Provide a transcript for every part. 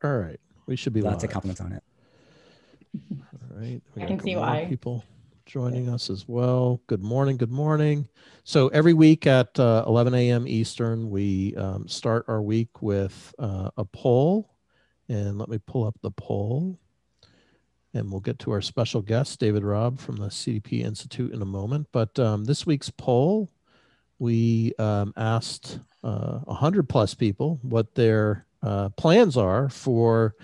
All right. We should be Lots of live. compliments on it. All right. We I got can see more why. people joining us as well. Good morning. Good morning. So every week at 11 a.m. Eastern, we start our week with a poll. And let me pull up the poll. And we'll get to our special guest, David Robb from the CDP Institute in a moment. But this week's poll, we asked 100 plus people what their plans are for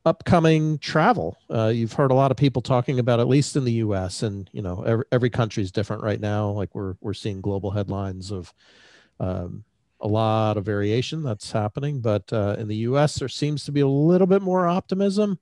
upcoming travel. You've heard a lot of people talking about, at least in the U.S., and every country is different right now. Like we're seeing global headlines of a lot of variation that's happening, but in the U.S. there seems to be a little bit more optimism.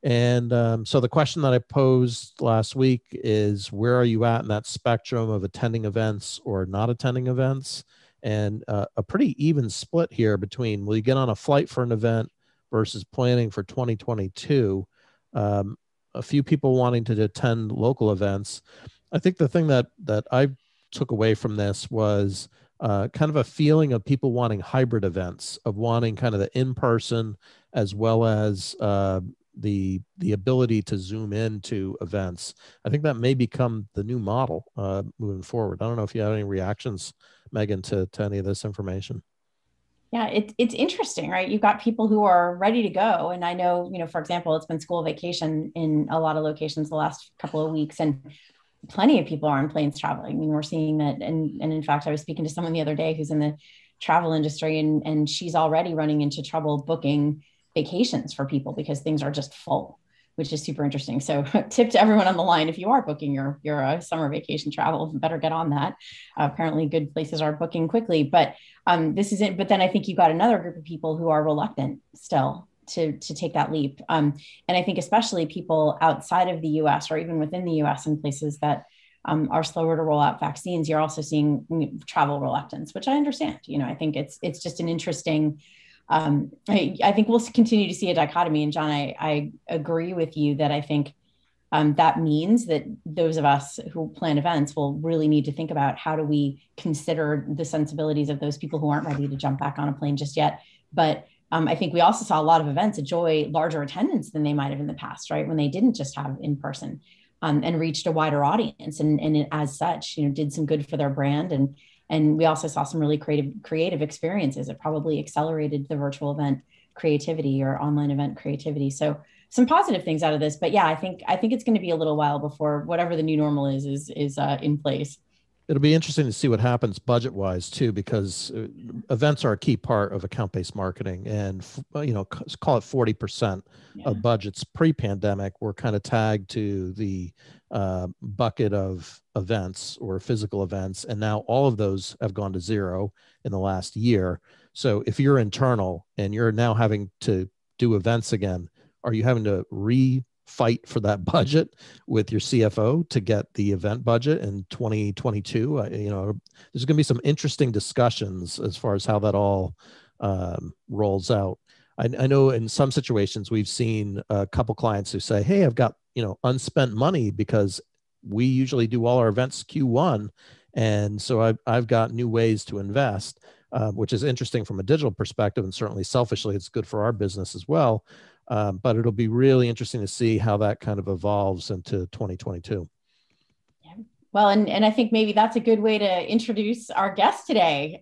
And so the question that I posed last week is, where are you at in that spectrum of attending events or not attending events? And a pretty even split here between, will you get on a flight for an event versus planning for 2022? A few people wanting to attend local events. I think the thing that I took away from this was kind of a feeling of people wanting hybrid events, of wanting kind of the in-person as well as the ability to zoom into events. I think that may become the new model moving forward. I don't know if you have any reactions, Megan, to any of this information. Yeah, it's interesting, right? You've got people who are ready to go. And I know, for example, it's been school vacation in a lot of locations the last couple of weeks, and plenty of people are on planes traveling. I mean, we're seeing that. And in fact, I was speaking to someone the other day who's in the travel industry, and she's already running into trouble booking vacations for people because things are just full, which is super interesting. So tip to everyone on the line, if you are booking your summer vacation travel, better get on that. Apparently good places are booking quickly, but this is it. But then I think you've got another group of people who are reluctant still to take that leap. And I think especially people outside of the US or even within the US in places that are slower to roll out vaccines, you're also seeing travel reluctance, which I understand. I think it's just an interesting, I think we'll continue to see a dichotomy. And John, I agree with you that I think that means that those of us who plan events will really need to think about, how do we consider the sensibilities of those people who aren't ready to jump back on a plane just yet. But I think we also saw a lot of events enjoy larger attendance than they might have in the past, right? When they didn't just have in person, and reached a wider audience, and as such, did some good for their brand. And we also saw some really creative experiences. It probably accelerated the virtual event creativity or online event creativity. So some positive things out of this. But yeah, I think it's going to be a little while before whatever the new normal is in place. It'll be interesting to see what happens budget-wise too, because events are a key part of account-based marketing, and call it 40% of budgets pre-pandemic were kind of tagged to the bucket of events or physical events, and now all of those have gone to zero in the last year. So if you're internal and you're now having to do events again, are you having to fight for that budget with your CFO to get the event budget in 2022? There's going to be some interesting discussions as far as how that all rolls out. I know in some situations we've seen a couple clients who say, hey, I've got unspent money because we usually do all our events Q1, and so I've got new ways to invest, which is interesting from a digital perspective, and certainly selfishly it's good for our business as well. But it'll be really interesting to see how that kind of evolves into 2022. Yeah. Well, and I think maybe that's a good way to introduce our guest today.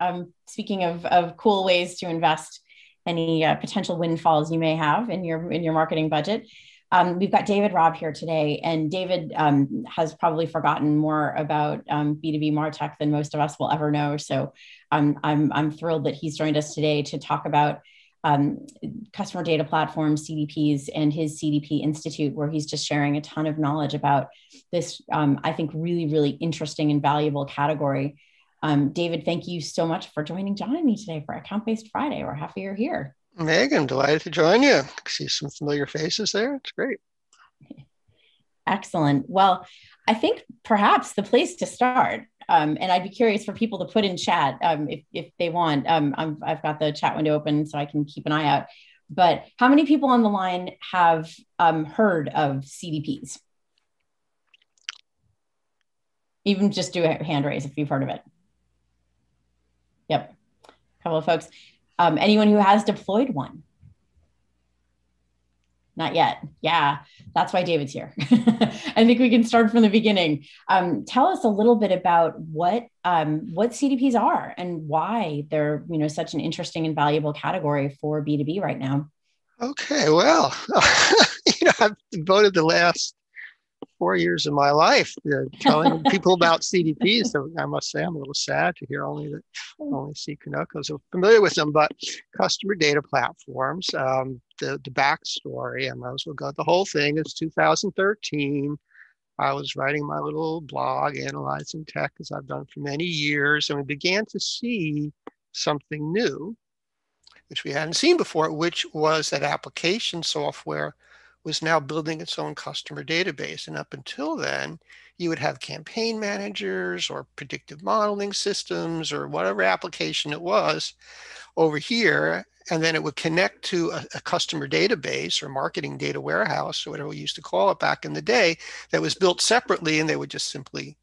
Speaking of cool ways to invest any potential windfalls you may have in your marketing budget. We've got David Robb here today, and David has probably forgotten more about B2B MarTech than most of us will ever know. So I'm thrilled that he's joined us today to talk about customer data platforms, CDPs, and his CDP Institute, where he's just sharing a ton of knowledge about this, I think, really, really interesting and valuable category. David, thank you so much for joining John and me today for Account-Based Friday. We're happy you're here. Megan, delighted to join you. See some familiar faces there. It's great. Excellent. Well, I think perhaps the place to start, and I'd be curious for people to put in chat if they want. I've got the chat window open so I can keep an eye out. But how many people on the line have heard of CDPs? Even just do a hand raise if you've heard of it. Yep, a couple of folks. Anyone who has deployed one? Not yet. Yeah, that's why David's here. I think we can start from the beginning. Tell us a little bit about what CDPs are and why they're such an interesting and valuable category for B2B right now. Okay, well, I've devoted the last 4 years of my life telling people about CDPs. So I must say I'm a little sad to hear only see Kanokos are familiar with them, but customer data platforms. The backstory, I might as well go. The whole thing is 2013. I was writing my little blog, analyzing tech, as I've done for many years, and we began to see something new, which we hadn't seen before, which was that application software was now building its own customer database. And up until then, you would have campaign managers or predictive modeling systems or whatever application it was over here, and then it would connect to a customer database or marketing data warehouse or whatever we used to call it back in the day that was built separately, and they would just simply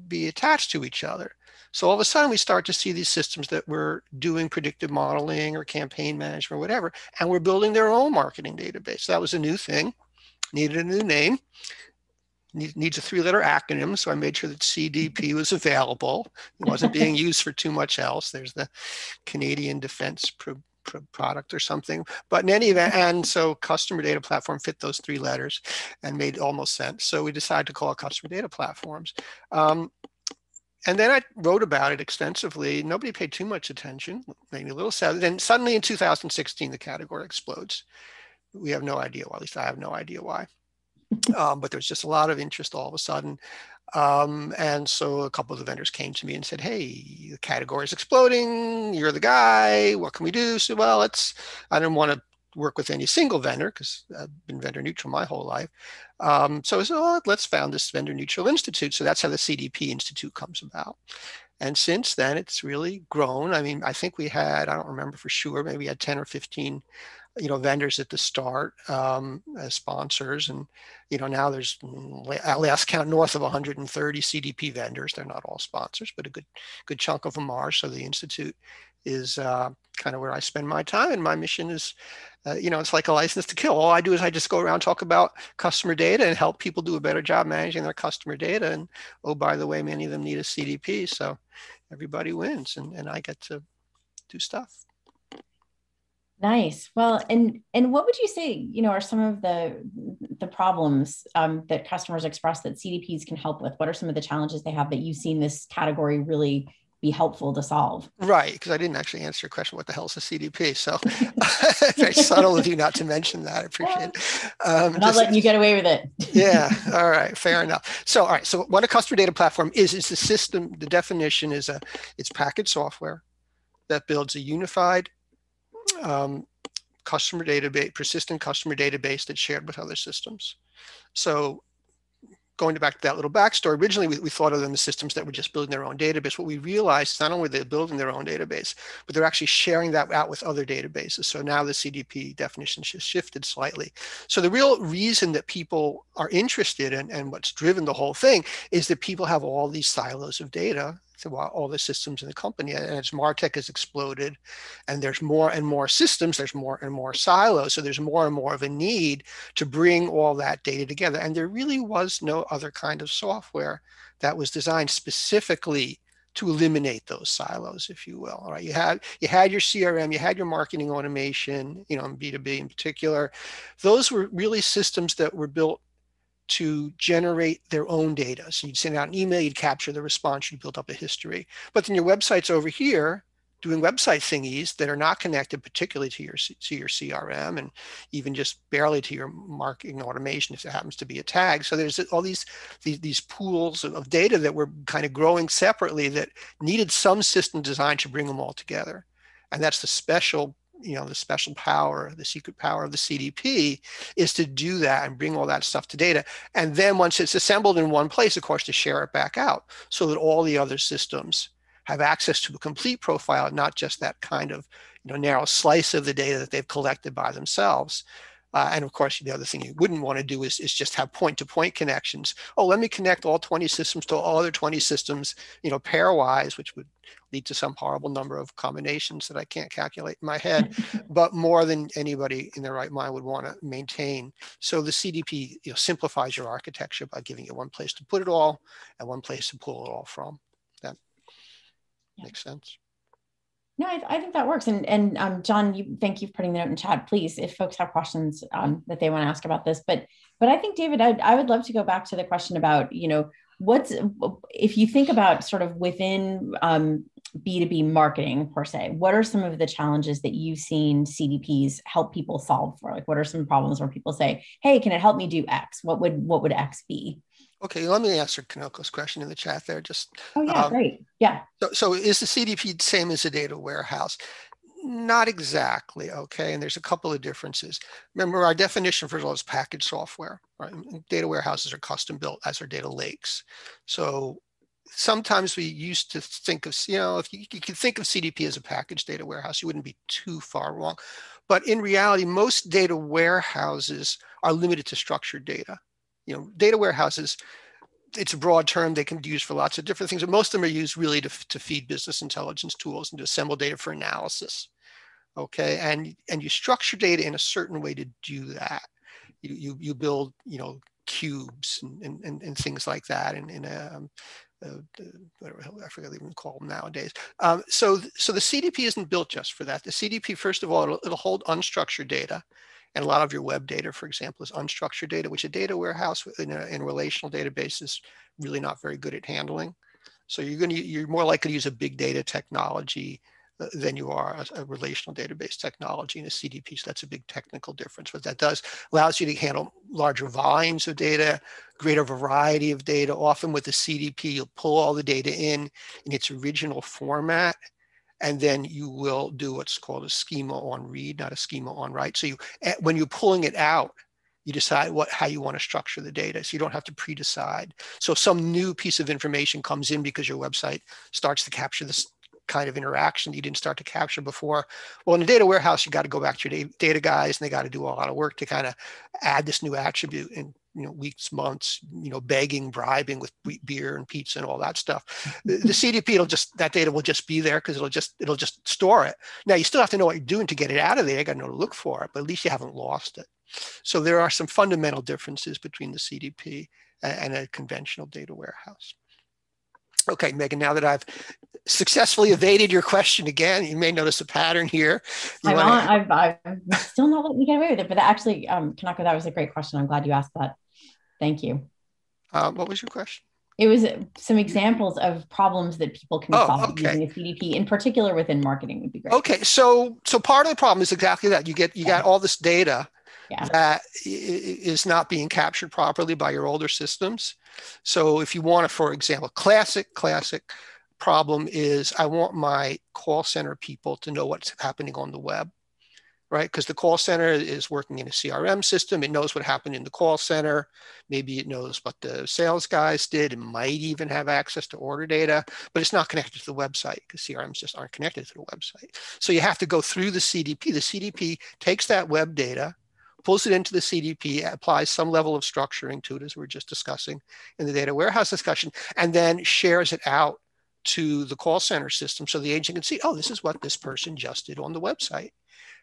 be attached to each other. So all of a sudden we start to see these systems that were doing predictive modeling or campaign management or whatever, and we're building their own marketing database. So that was a new thing, needed a new name. Needs a three-letter acronym, so I made sure that CDP was available. It wasn't being used for too much else. There's the Canadian Defense product or something. But in any event, and so customer data platform fit those three letters and made almost sense. So we decided to call it customer data platforms. And then I wrote about it extensively. Nobody paid too much attention, made me a little sad. Then suddenly in 2016, the category explodes. We have no idea why, at least I have no idea why. But there's just a lot of interest all of a sudden. And so a couple of the vendors came to me and said, hey, the category is exploding. You're the guy. What can we do? So, well, I didn't want to work with any single vendor because I've been vendor neutral my whole life. So I said, well, let's found this vendor neutral institute. So that's how the CDP Institute comes about. And since then, it's really grown. I mean, I think we had, I don't remember for sure, maybe we had 10 or 15 vendors at the start as sponsors. And, now there's at last count north of 130 CDP vendors. They're not all sponsors, but a good chunk of them are. So the Institute is kind of where I spend my time. And my mission is, it's like a license to kill. All I do is I just go around, talk about customer data and help people do a better job managing their customer data. And, oh, by the way, many of them need a CDP. So everybody wins and I get to do stuff. Nice. Well, and what would you say, are some of the problems that customers express that CDPs can help with? What are some of the challenges they have that you've seen this category really be helpful to solve? Right, because I didn't actually answer your question, what the hell is a CDP? So very subtle of you not to mention that. I appreciate it. I'm not letting you get away with it. Yeah, all right, fair enough. So, all right, so what a customer data platform is the system, the definition is it's packaged software that builds a unified customer database, persistent customer database that's shared with other systems. So going back to that little backstory, originally we thought of them as systems that were just building their own database. What we realized is not only they're building their own database, but they're actually sharing that out with other databases. So now the CDP definition has shifted slightly. So the real reason that people are interested in and what's driven the whole thing is that people have all these silos of data throughout all the systems in the company. And as MarTech has exploded and there's more and more systems, there's more and more silos. So there's more and more of a need to bring all that data together. And there really was no other kind of software that was designed specifically to eliminate those silos, if you will. All right, you had your CRM, you had your marketing automation, in B2B in particular. Those were really systems that were built to generate their own data. So you'd send out an email, you'd capture the response, you'd build up a history. But then your website's over here doing website thingies that are not connected particularly to your CRM and even just barely to your marketing automation if it happens to be a tag. So there's all these pools of data that were kind of growing separately that needed some system design to bring them all together. And that's the special power, the secret power of the CDP is to do that and bring all that stuff to data. And then once it's assembled in one place, of course, to share it back out so that all the other systems have access to a complete profile, not just that kind of narrow slice of the data that they've collected by themselves. And of course, the other thing you wouldn't want to do is just have point-to-point connections. Oh, let me connect all 20 systems to all other 20 systems, pairwise, which would lead to some horrible number of combinations that I can't calculate in my head, but more than anybody in their right mind would want to maintain. So the CDP simplifies your architecture by giving you one place to put it all and one place to pull it all from. That makes sense. No, I think that works. And John, thank you for putting the note in chat. Please, if folks have questions that they want to ask about this, but I think, David, I would love to go back to the question about, what's, if you think about sort of within B2B marketing per se, what are some of the challenges that you've seen CDPs help people solve for? Like, what are some problems where people say, hey, can it help me do X? What would X be? Okay, let me answer Kaneko's question in the chat there. Oh yeah, great. Yeah. So is the CDP the same as a data warehouse? Not exactly, okay? And there's a couple of differences. Remember, our definition, first of all, is packaged software, right? Data warehouses are custom built, as are data lakes. So sometimes we used to think of, if you could think of CDP as a packaged data warehouse, you wouldn't be too far wrong. But in reality, most data warehouses are limited to structured data. Data warehouses, it's a broad term they can be used for lots of different things, but most of them are used really to feed business intelligence tools and to assemble data for analysis. Okay, and you structure data in a certain way to do that. You build cubes and things like that, and whatever I forget what they even call them nowadays. So the CDP isn't built just for that. The CDP, first of all, it'll hold unstructured data. And a lot of your web data, for example, is unstructured data, which a data warehouse in a relational database is really not very good at handling. So you're more likely to use a big data technology than you are a relational database technology in a CDP. So that's a big technical difference. What that does allows you to handle larger volumes of data, greater variety of data. Often with the CDP, you'll pull all the data in its original format. And then you will do what's called a schema on read, not a schema on write. So when you're pulling it out, you decide how you want to structure the data. So you don't have to pre-decide. So if some new piece of information comes in because your website starts to capture this kind of interaction you didn't start to capture before. Well, in a data warehouse, you got to go back to your data guys, and they got to do a lot of work to kind of add this new attribute in weeks, months, begging, bribing with beer and pizza and all that stuff. The CDP, that data will just be there because it'll just store it. Now you still have to know what you're doing to get it out of there. You got to know to look for it, but at least you haven't lost it. So there are some fundamental differences between the CDP and a conventional data warehouse. Okay, Megan, now that I've successfully evaded your question again, you may notice a pattern here. I'm still not letting you get away with it, but actually, Kanako, that was a great question. I'm glad you asked that. Thank you. What was your question? It was some examples of problems that people can solve using a CDP, in particular within marketing would be great. Okay, so part of the problem is exactly that. You got all this data that is not being captured properly by your older systems. So if you want to, for example, classic problem is I want my call center people to know what's happening on the web, right? Because the call center is working in a CRM system. It knows what happened in the call center. Maybe it knows what the sales guys did. It might even have access to order data, but it's not connected to the website because CRMs just aren't connected to the website. So you have to go through the CDP. The CDP takes that web data, pulls it into the CDP, applies some level of structuring to it, as we were just discussing in the data warehouse discussion, and then shares it out to the call center system so the agent can see, oh, this is what this person just did on the website.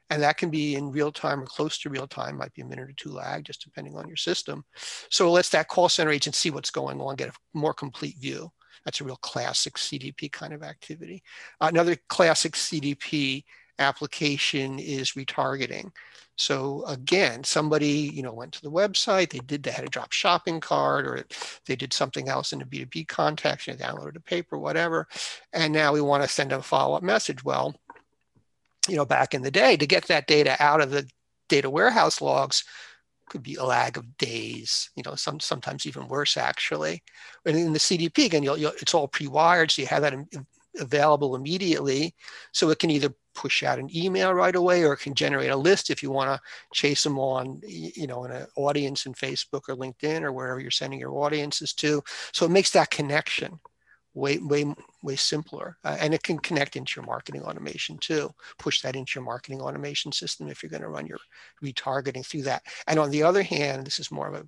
And that can be in real time or close to real time, might be a minute or two lag, just depending on your system. So it lets that call center agent see what's going on, get a more complete view. That's a real classic CDP kind of activity. Another classic CDP application is retargeting. So again, somebody went to the website, they had a drop shopping cart, or they did something else in a B2B context, they downloaded a paper, whatever, and now we want to send them a follow-up message. Well, back in the day, to get that data out of the data warehouse logs could be a lag of days, sometimes even worse actually. And in the CDP, again, it's all pre-wired, so you have that available immediately. So it can either push out an email right away, or it can generate a list if you want to chase them on, in an audience in Facebook or LinkedIn or wherever you're sending your audiences to. So it makes that connection way simpler. And it can connect into your marketing automation too. Push that into your marketing automation system if you're going to run your retargeting through that. And on the other hand, this is more of a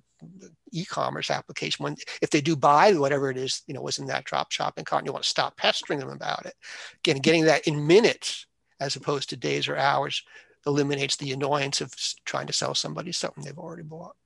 e-commerce application. If they do buy whatever it is, was in that drop shopping cart, and you want to stop pestering them about it, again, getting that in minutes as opposed to days or hours eliminates the annoyance of trying to sell somebody something they've already bought.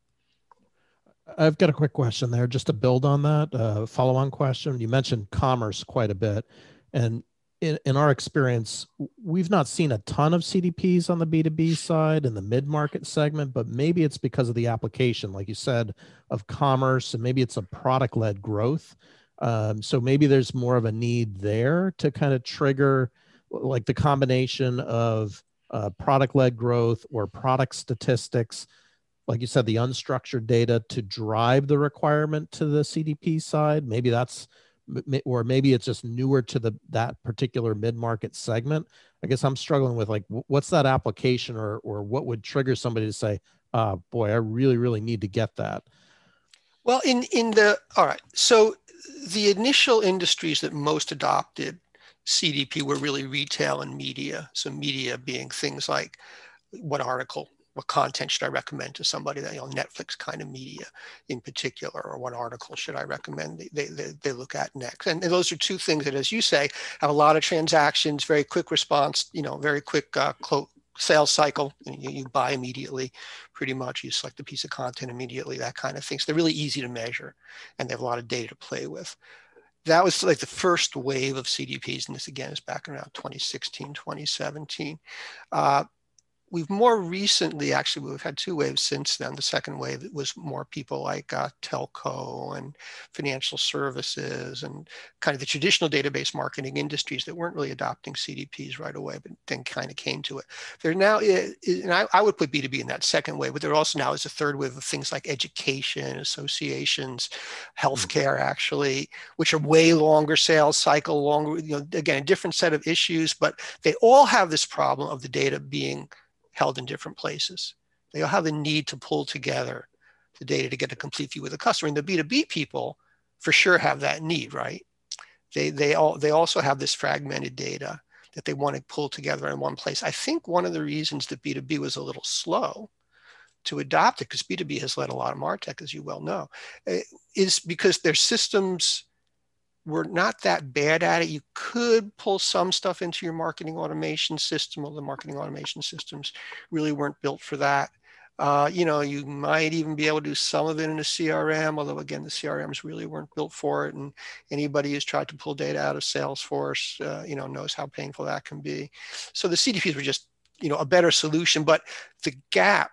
I've got a quick question there just to build on that. Follow-on question. You mentioned commerce quite a bit. And in our experience, we've not seen a ton of CDPs on the B2B side in the mid-market segment, but maybe it's because of the application, like you said, of commerce, and maybe it's a product-led growth. So maybe there's more of a need there to kind of trigger like the combination of product-led growth or product statistics, like you said, the unstructured data to drive the requirement to the CDP side. Maybe that's, or maybe it's just newer to that particular mid-market segment. I guess I'm struggling with like, what's that application or what would trigger somebody to say, boy, I really, really need to get that. Well, all right. So the initial industries that most adopted CDP were really retail and media. So media being things like what content should I recommend to somebody, that Netflix kind of media in particular, or what article should I recommend they look at next. And those are two things that, as you say, have a lot of transactions, very quick response, very quick sales cycle. You buy immediately, pretty much. You select a piece of content immediately, that kind of thing. So they're really easy to measure, and they have a lot of data to play with. That was like the first wave of CDPs, and this again is back around 2016, 2017. We've more recently, actually, we've had two waves since then. The second wave, it was more people like telco and financial services and kind of the traditional database marketing industries that weren't really adopting CDPs right away, but then kind of came to it. There now is, and I would put B2B in that second wave, but there also now is a third wave of things like education, associations, healthcare, actually, which are way longer sales cycle, longer, again, a different set of issues, but they all have this problem of the data being held in different places. They all have the need to pull together the data to get a complete view of the customer. And the B2B people for sure have that need, right? They also have this fragmented data that they want to pull together in one place. I think one of the reasons that B2B was a little slow to adopt it, because B2B has led a lot of MarTech, as you well know, is because their systems were not that bad at it. You could pull some stuff into your marketing automation system, although the marketing automation systems really weren't built for that. You might even be able to do some of it in a CRM, although again, the CRMs really weren't built for it. And anybody who's tried to pull data out of Salesforce, knows how painful that can be. So the CDPs were just, a better solution, but the gap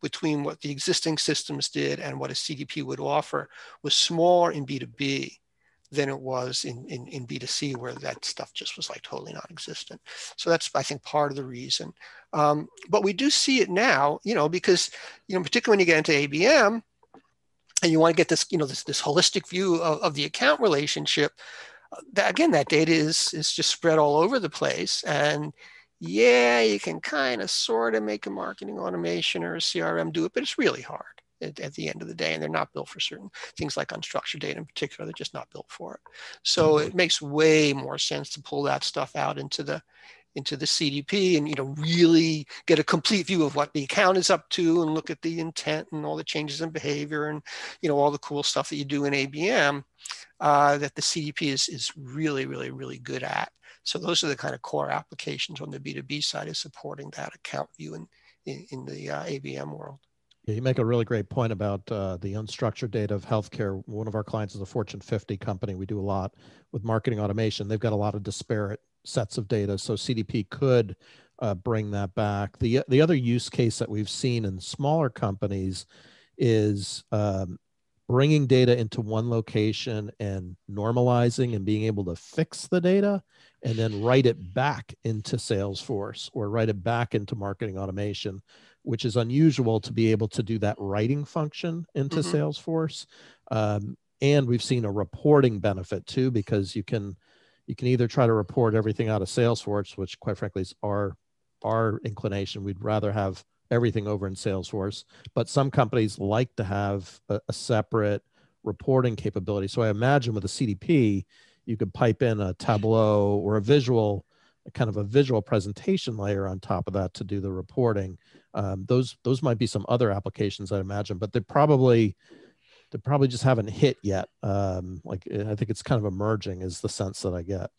between what the existing systems did and what a CDP would offer was smaller in B2B than it was in B2C, where that stuff just was like totally non-existent. So that's, I think, part of the reason. But we do see it now, because, particularly when you get into ABM and you want to get this, this holistic view of the account relationship, that data is just spread all over the place. And yeah, you can kind of sort of make a marketing automation or a CRM do it, but it's really hard at the end of the day, and they're not built for certain things like unstructured data in particular. They're just not built for it. So it makes way more sense to pull that stuff out into the CDP and really get a complete view of what the account is up to, and look at the intent and all the changes in behavior and all the cool stuff that you do in ABM that the CDP is really, really, really good at. So those are the kind of core applications on the B2B side, is supporting that account view in the ABM world. Yeah, you make a really great point about the unstructured data of healthcare. One of our clients is a Fortune 50 company. We do a lot with marketing automation. They've got a lot of disparate sets of data, so CDP could bring that back. The other use case that we've seen in smaller companies is bringing data into one location and normalizing and being able to fix the data and then write it back into Salesforce or write it back into marketing automation, which is unusual to be able to do that writing function into Salesforce. And we've seen a reporting benefit too, because you can either try to report everything out of Salesforce, which quite frankly is our inclination. We'd rather have everything over in Salesforce, but some companies like to have a separate reporting capability. So I imagine with a CDP, you could pipe in a Tableau or a visual, kind of a visual presentation layer on top of that to do the reporting. Those might be some other applications I imagine, but they probably just haven't hit yet. Like I think it's kind of emerging is the sense that I get.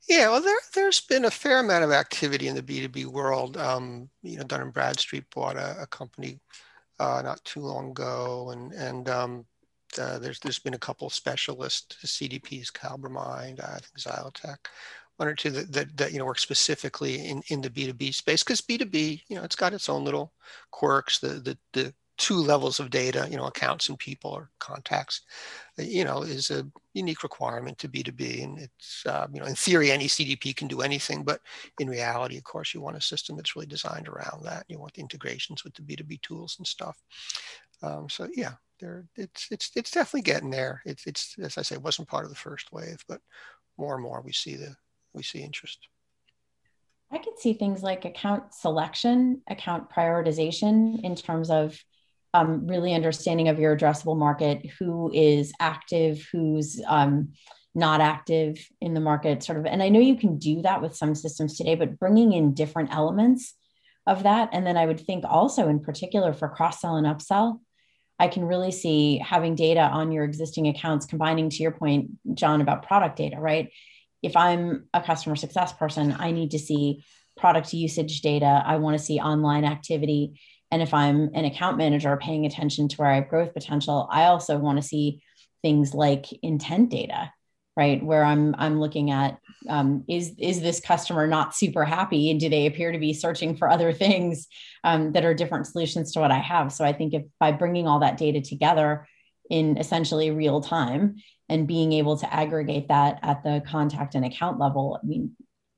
Yeah, well, there's been a fair amount of activity in the B2B world. Dun & Bradstreet bought a company not too long ago, and there's been a couple of specialist CDPs, Calbermind, I think Xylotech, one or two that work specifically in the B2B space, because B2B, it's got its own little quirks. The two levels of data, accounts and people or contacts, is a unique requirement to B2B. And it's, in theory, any CDP can do anything, but in reality, of course, you want a system that's really designed around that. You want the integrations with the B2B tools and stuff. So yeah, it's definitely getting there. It's as I say, it wasn't part of the first wave, but more and more we see interest. I could see things like account selection, account prioritization in terms of really understanding of your addressable market, who is active, who's not active in the market, sort of. And I know you can do that with some systems today, but bringing in different elements of that. And then I would think also in particular for cross-sell and upsell, I can really see having data on your existing accounts, combining to your point, John, about product data, right? If I'm a customer success person, I need to see product usage data. I want to see online activity. And if I'm an account manager paying attention to where I have growth potential, I also want to see things like intent data, right? Where I'm looking at, is this customer not super happy? And do they appear to be searching for other things that are different solutions to what I have? So I think if by bringing all that data together in essentially real time and being able to aggregate that at the contact and account level, I mean,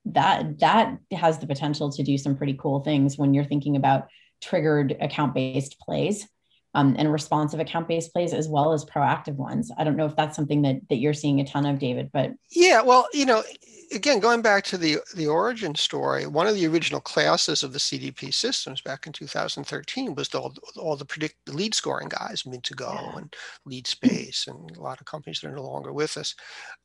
that has the potential to do some pretty cool things when you're thinking about triggered account-based plays and responsive account-based plays, as well as proactive ones. I don't know if that's something that you're seeing a ton of, David, but. Yeah, well, again, going back to the origin story, one of the original classes of the CDP systems back in 2013 was all the lead scoring guys, Mint2Go and Lead Space, and a lot of companies that are no longer with us.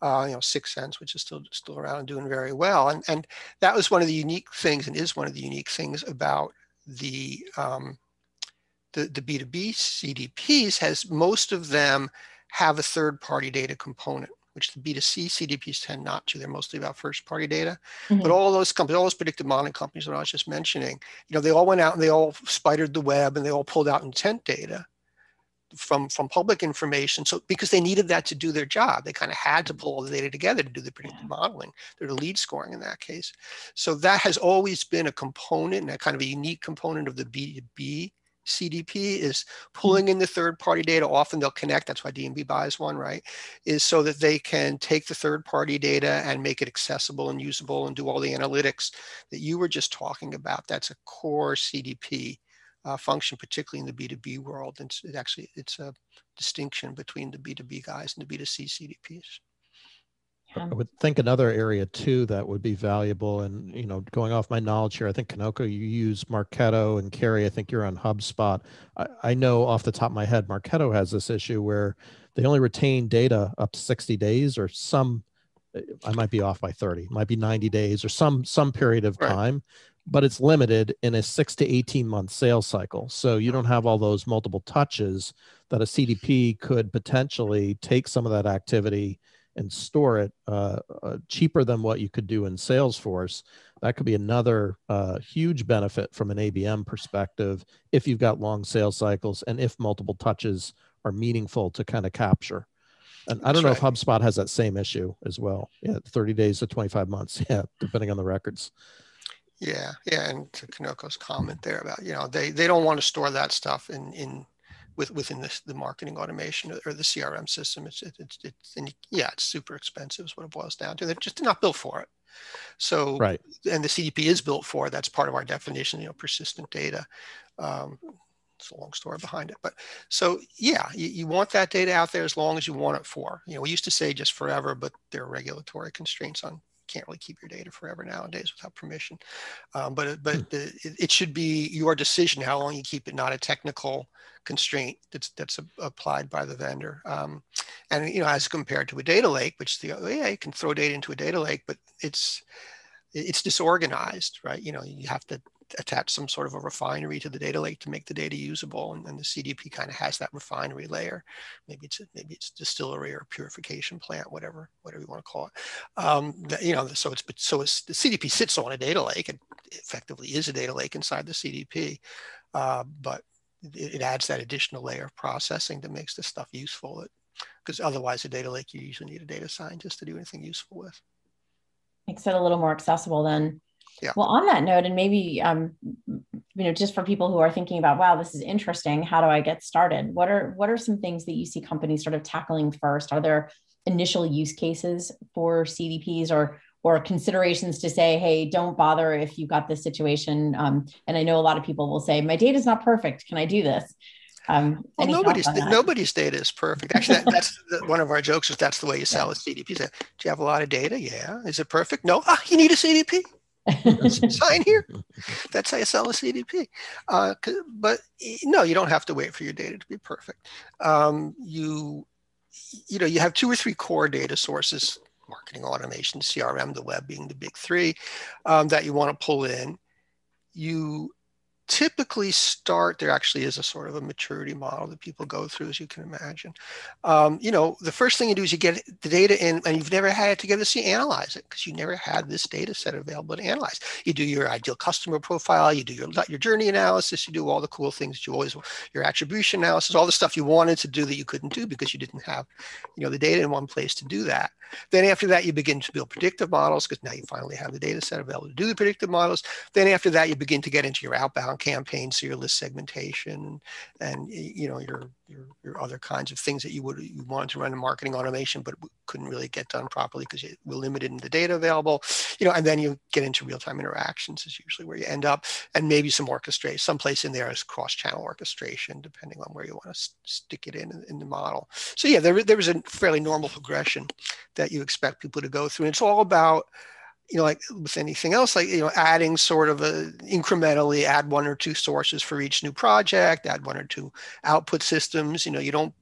6sense, which is still around and doing very well, and that was one of the unique things, and is one of the unique things about the B2B CDPs. Has most of them have a third-party data component, which the B2C CDPs tend not to. They're mostly about first-party data. Mm-hmm. But all those companies, all those predictive modeling companies that I was just mentioning, they all went out and they all spidered the web and they all pulled out intent data from public information. So because they needed that to do their job, they kind of had to pull all the data together to do the predictive modeling, or the lead scoring in that case. So that has always been a component, and a kind of a unique component of the B2B CDP, is pulling in the third-party data. Often they'll connect, that's why D&B buys one, right? Is so that they can take the third-party data and make it accessible and usable and do all the analytics that you were just talking about. That's a core CDP function, particularly in the B2B world. And it's a distinction between the B2B guys and the B2C CDPs. I would think another area too that would be valuable, and going off my knowledge here, I think Kanoko, you use Marketo, and Carrie, I think you're on HubSpot. I know off the top of my head, Marketo has this issue where they only retain data up to 60 days, or I might be off by 30, might be 90 days, or some period of time, but it's limited in a 6 to 18 month sales cycle. So you don't have all those multiple touches that a CDP could potentially take some of that activity and store it cheaper than what you could do in Salesforce. That could be another huge benefit from an ABM perspective if you've got long sales cycles and if multiple touches are meaningful to kind of capture. And I don't know if HubSpot has that same issue as well. Yeah, 30 days to 25 months. Yeah, depending on the records. Yeah. And to Kanoko's comment there about, they don't want to store that stuff within the marketing automation or the CRM system. It's super expensive is what it boils down to. They're just not built for it. So, and the CDP is built for it. That's part of our definition, persistent data. It's a long story behind it, but so yeah, you want that data out there as long as you want it for. We used to say just forever, but there are regulatory constraints on can't really keep your data forever nowadays without permission. But it should be your decision how long you keep it, not a technical constraint that's applied by the vendor. And as compared to a data lake, which you can throw data into a data lake, but it's disorganized, right? You have to attach some sort of a refinery to the data lake to make the data usable, and the CDP kind of has that refinery layer. Maybe it's distillery or purification plant, whatever you want to call it. So the CDP sits on a data lake. It effectively is a data lake inside the CDP, but it adds that additional layer of processing that makes this stuff useful. Because otherwise, a data lake, you usually need a data scientist to do anything useful with. Makes it a little more accessible then. Yeah. Well, on that note, and maybe, just for people who are thinking about, wow, this is interesting, how do I get started? What are some things that you see companies sort of tackling first? Are there initial use cases for CDPs or considerations to say, hey, don't bother if you've got this situation? And I know a lot of people will say, my data is not perfect. Can I do this? Well, nobody's data is perfect. Actually, that's one of our jokes is that's the way you sell a CDP. Do you have a lot of data? Yeah. Is it perfect? No. You need a CDP. Sign here. That's how you sell a CDP. But no, you don't have to wait for your data to be perfect. You have 2 or 3 core data sources: marketing automation, CRM, the web being the big 3 that you want to pull in. You typically start, there actually is a sort of a maturity model that people go through, as you can imagine. The first thing you do is you get the data in, and you've never had it together, so you analyze it because you never had this data set available to analyze. You do your ideal customer profile, you do your journey analysis, you do all the cool things your attribution analysis, all the stuff you wanted to do that you couldn't do because you didn't have, the data in one place to do that. Then after that, you begin to build predictive models because now you finally have the data set available to do the predictive models. Then after that, you begin to get into your outbound campaigns, so your list segmentation and your other kinds of things that you wanted to run in marketing automation, but couldn't really get done properly because you were limited in the data available. And then you get into real-time interactions is usually where you end up, and maybe some orchestration. Someplace in there is cross-channel orchestration, depending on where you want to stick it in the model. So yeah, there was a fairly normal progression that you expect people to go through. And it's all about, like with anything else, like, adding sort of incrementally add 1 or 2 sources for each new project, add 1 or 2 output systems. You don't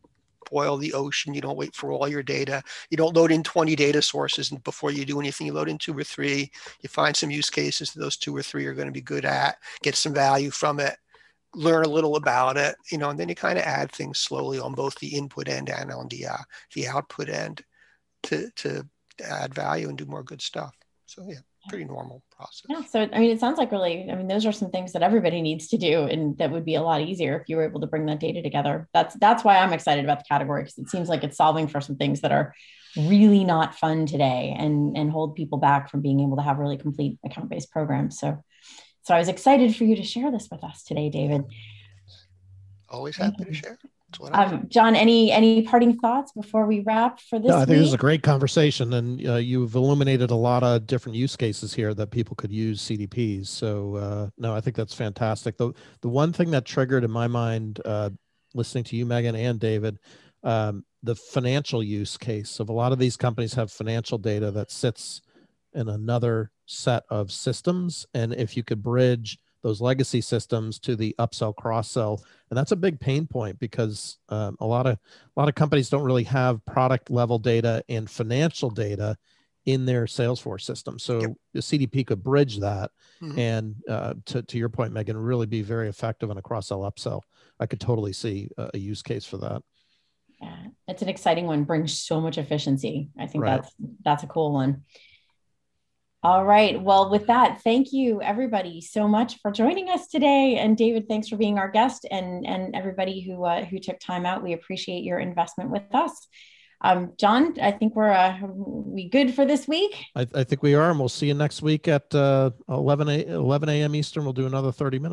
boil the ocean. You don't wait for all your data. You don't load in 20 data sources before you do anything. You load in 2 or 3. You find some use cases that those 2 or 3 are going to be good at, get some value from it, learn a little about it, and then you kind of add things slowly on both the input end and on the output end to add value and do more good stuff. So yeah, pretty normal process. Yeah. So, it sounds like really, those are some things that everybody needs to do. And that would be a lot easier if you were able to bring that data together. That's why I'm excited about the category, because it seems like it's solving for some things that are really not fun today and hold people back from being able to have really complete account-based programs. So I was excited for you to share this with us today, David. Always happy to share. John, any parting thoughts before we wrap for this week? I think this is a great conversation, and you've illuminated a lot of different use cases here that people could use CDPs. So no, I think that's fantastic. The one thing that triggered in my mind, listening to you, Megan and David, the financial use case of a lot of these companies have financial data that sits in another set of systems, and if you could bridge those legacy systems to the upsell, cross-sell. And that's a big pain point because a lot of companies don't really have product level data and financial data in their Salesforce system. So the CDP could bridge that. And to your point, Megan, really be very effective in a cross-sell, upsell. I could totally see a use case for that. Yeah, it's an exciting one, brings so much efficiency. I think that's a cool one. All right. Well, with that, thank you everybody so much for joining us today. And David, thanks for being our guest, and everybody who took time out. We appreciate your investment with us. John, I think we good for this week? I think we are, and we'll see you next week at 11 a.m. Eastern. We'll do another 30 minutes.